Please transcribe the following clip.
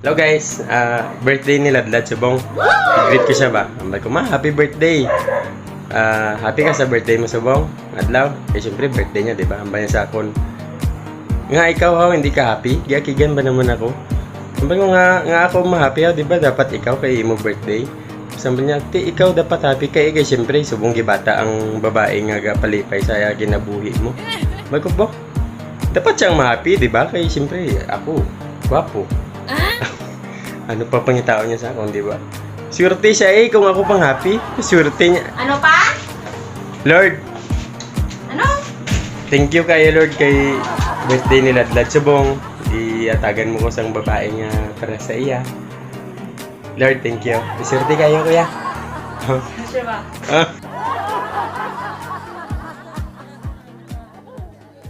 Hello guys, birthday ni Ladlad Subong. I-greet ko siya ba? Ambay ko, ma, happy birthday. Happy ka sa birthday mo Subong? Adlaw? Eh syempre birthday niya, di ba? Ambay niya sa akon. Nga ikaw ha, hindi ka happy? Giyakigan ba naman ako? Ambay ko nga ako ma-happy ha, di ba? Dapat ikaw kay imo birthday. Sabi niya, ikaw dapat happy kay syempre Subong gibata ang babae nga palipay sa ginabuhi mo. Ambay ko ba? Dapat siyang ma-happy, di ba? Kay syempre ako, gwapo. Ano pa pangitao niya sa akin, di ba? Swerte siya kung ako pang happy. Swerte niya. Ano pa? Lord, Ano? thank you kayo Lord kay birthday ni Ladlad Subong. Iatagan mo ko sang babae nga para sa iya. Lord, thank you. Swerte kayo kuya. Sure ba? Ah.